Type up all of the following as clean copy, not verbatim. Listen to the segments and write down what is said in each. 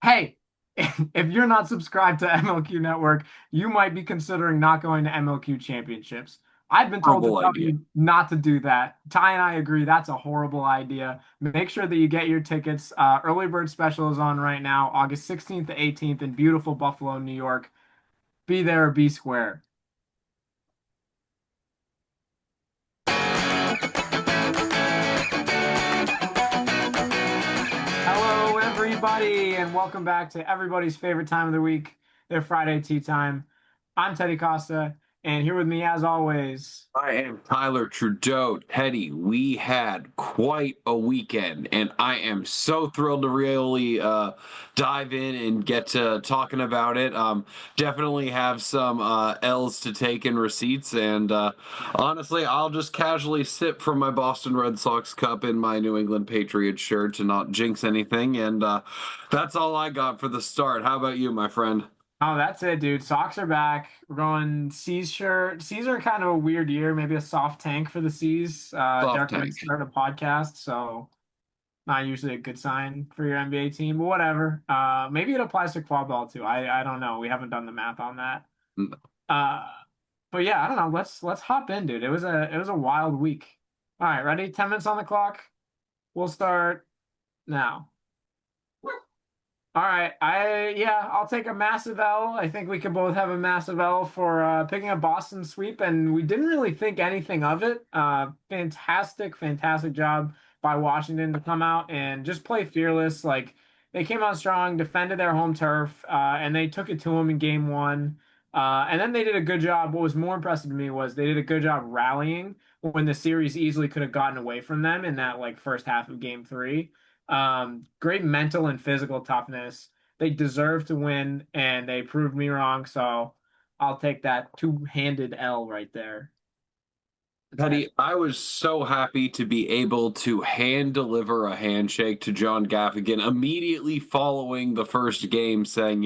Hey, if you're not subscribed to MLQ Network, you might be considering not going to MLQ Championships. I've been told to Horrible tell idea. you not to do that. Ty and I agree that's a horrible idea. Make sure that you get your tickets. Early bird special is on right now, August 16th to 18th in beautiful Buffalo, New York. Be there or be square. Hello, everybody, and welcome back to everybody's favorite time of the week, their Friday tea time. I'm Teddy Costa, and here with me, as always. I am Tyler Trudeau. Teddy, we had quite a weekend, and I am so thrilled to really dive in and get to talking about it. Definitely have some L's to take in receipts, and honestly, I'll just casually sip from my Boston Red Sox cup in my New England Patriots shirt to not jinx anything, and that's all I got for the start. How about you, my friend? Oh, that's it, dude. Sox are back. We're going C's shirt. C's are kind of a weird year, maybe a soft tank for the C's. Soft Derek might tank. start a podcast, so not usually a good sign for your NBA team, but whatever. Maybe it applies to quad ball too. I don't know. We haven't done the math on that. Uh, but yeah, I don't know. Let's hop in, dude. It was a wild week. All right, ready? 10 minutes on the clock. We'll start now. All right, I'll take a massive L. I think we could both have a massive L for picking a Boston sweep, and we didn't really think anything of it. Fantastic job by Washington to come out and just play fearless. Like they came out strong, defended their home turf, and they took it to them in game one. And then they did a good job. What was more impressive to me was they did a good job rallying when the series easily could have gotten away from them in that like first half of game three. Great mental and physical toughness. They deserve to win, and they proved me wrong. So I'll take that two-handed L right there. It's heavy. Petty, I was so happy to be able to hand deliver a handshake to John Gaffigan immediately following the first game, saying,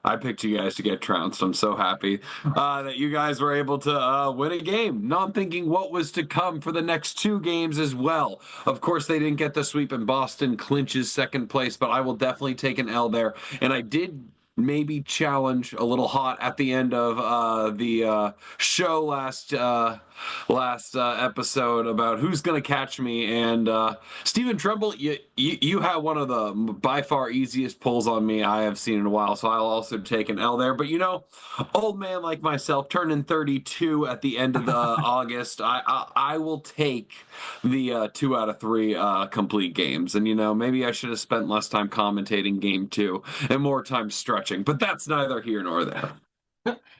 I picked you guys to get trounced. I'm so happy that you guys were able to win a game, not thinking what was to come for the next two games as well. Of course, they didn't get the sweep, and Boston clinches second place, but I will definitely take an L there. And I did maybe challenge a little hot at the end of the show last episode about who's going to catch me. And Stephen Tremble, you had one of the by far easiest pulls on me I have seen in a while, so I'll also take an L there. But old man like myself, turning 32 at the end of the August, I will take the 2 out of 3 complete games. And maybe I should have spent less time commentating game two and more time stretching, but that's neither here nor there.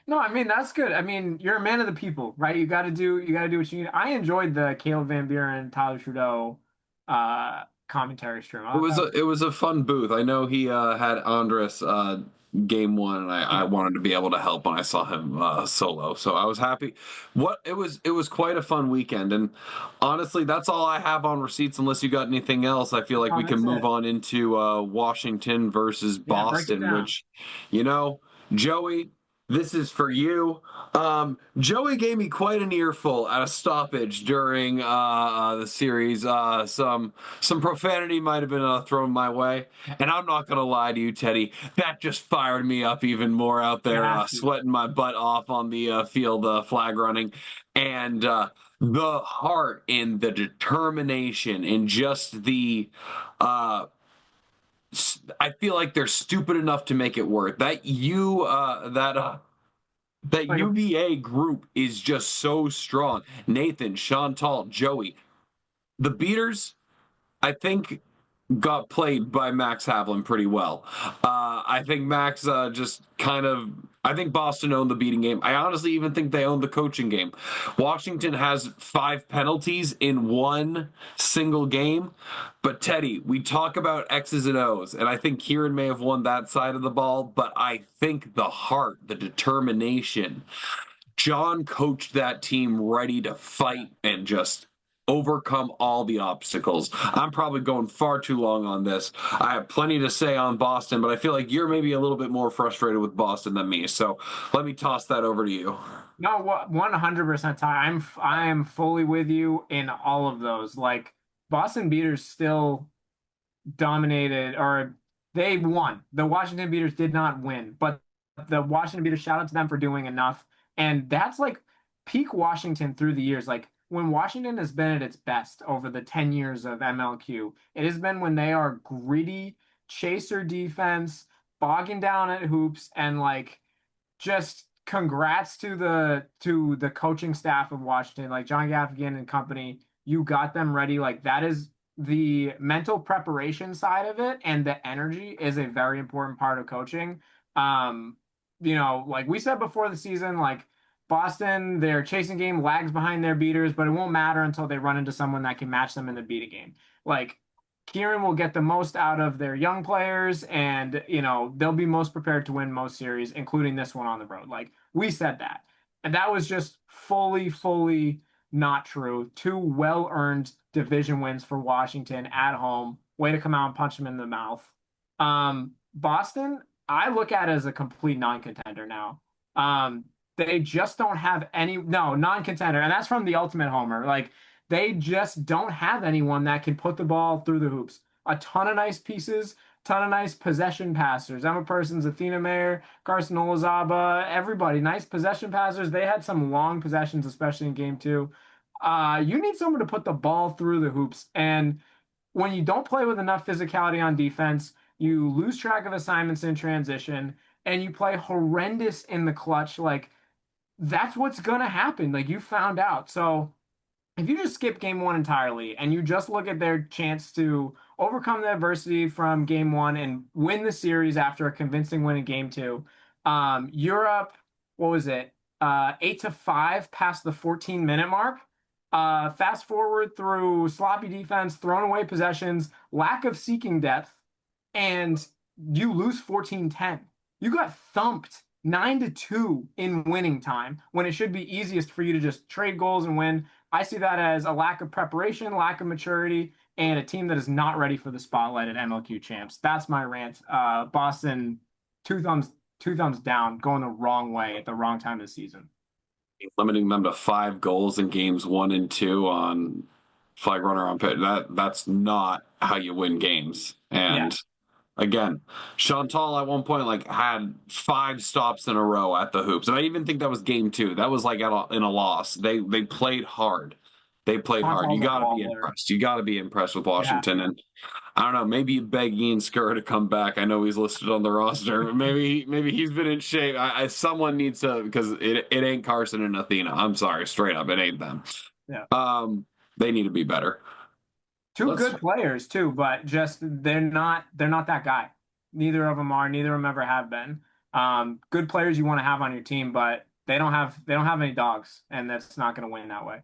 No, I mean that's good. I mean, you're a man of the people, right? You got to do what you need. I enjoyed the Caleb Van Buren, Tyler Trudeau commentary stream. It I was thought a it was a fun booth. I know he had Andres game one, and I yeah. wanted to be able to help when I saw him solo. So I was happy. What it was quite a fun weekend, and honestly, that's all I have on receipts. Unless you got anything else, I feel like Oh, we can that's move it. on into Washington versus Yeah, break it Boston, down. which you know, Joey. This is for you. Joey gave me quite an earful at a stoppage during the series. Some profanity might have been thrown my way, and I'm not gonna lie to you, Teddy. That just fired me up even more out It there, has to. sweating my butt off on the field, flag running, and the heart and the determination and just the. Uh, I feel like they're stupid enough to make it work. That Like a UVA group is just so strong. Nathan, Chantal, Joey, the beaters, I think got played by Max Havlin pretty well. I think Max just kind of. I think Boston owned the beating game. I honestly even think they owned the coaching game. Washington has 5 penalties in one single game. But Teddy, we talk about X's and O's, and I think Kieran may have won that side of the ball, but I think the heart, the determination, John coached that team ready to fight and just overcome all the obstacles. I'm probably going far too long on this. I have plenty to say on Boston, but I feel like you're maybe a little bit more frustrated with Boston than me. So let me toss that over to you. No, 100% Ty. I am fully with you in all of those. Like Boston beaters still dominated or They won. The Washington Beaters did not win, but the Washington Beaters, shout out to them for doing enough. And that's like peak Washington through the years. Like when Washington has been at its best over the 10 years of MLQ, it has been when they are gritty, chaser defense, bogging down at hoops, and like just congrats to the coaching staff of Washington, like John Gaffigan and company. You got them ready. Like that is the mental preparation side of it, and the energy is a very important part of coaching. Um, like we said before the season, like Boston, their chasing game lags behind their beaters, but it won't matter until they run into someone that can match them in the beating game. Like Kieran will get the most out of their young players, and they'll be most prepared to win most series, including this one on the road. Like we said that, and that was just fully not true. Two well-earned division wins for Washington at home. Way to come out and punch them in the mouth. Boston, I look at as a complete non-contender now. They just don't have any, no, non-contender, and that's from the Ultimate Homer. Like they just don't have anyone that can put the ball through the hoops. A ton of nice pieces, ton of nice possession passers. Emma Persons, Athena Mayer, Carson Olazaba, everybody, nice possession passers. They had some long possessions, especially in game two. You need someone to put the ball through the hoops. And when you don't play with enough physicality on defense, you lose track of assignments in transition, and you play horrendous in the clutch. Like that's what's gonna happen. Like you found out. So if you just skip game one entirely and you just look at their chance to overcome the adversity from game one and win the series after a convincing win in game two, Europe, what was it? 8-5 past the 14-minute mark. Fast forward through sloppy defense, thrown away possessions, lack of seeking depth, and you lose 14-10. You got thumped 9-2 in winning time when it should be easiest for you to just trade goals and win. I see that as a lack of preparation, lack of maturity, and a team that is not ready for the spotlight at MLQ champs. That's my rant. Boston, two thumbs down, going the wrong way at the wrong time of the season. Limiting them to 5 goals in games 1 and 2 on flag runner on pit. That's not how you win games. And Yeah. again, Chantal at one point like had 5 stops in a row at the hoops, and I even think that was game 2. That was like in a loss. They played hard. They played hard. You Chantal's a got to be baller. impressed. You got to be impressed with Yeah. Washington, and I don't know. Maybe you beg Ian Skur to come back. I know he's listed on the roster. Maybe he's been in shape. Someone needs to, because it ain't Carson and Athena. I'm sorry, straight up, it ain't them. Yeah. They need to be better. Two good players too, but just they're not that guy. Neither of them are. Neither of them ever have been. Good players you want to have on your team, but they don't have any dogs, and that's not going to win that way.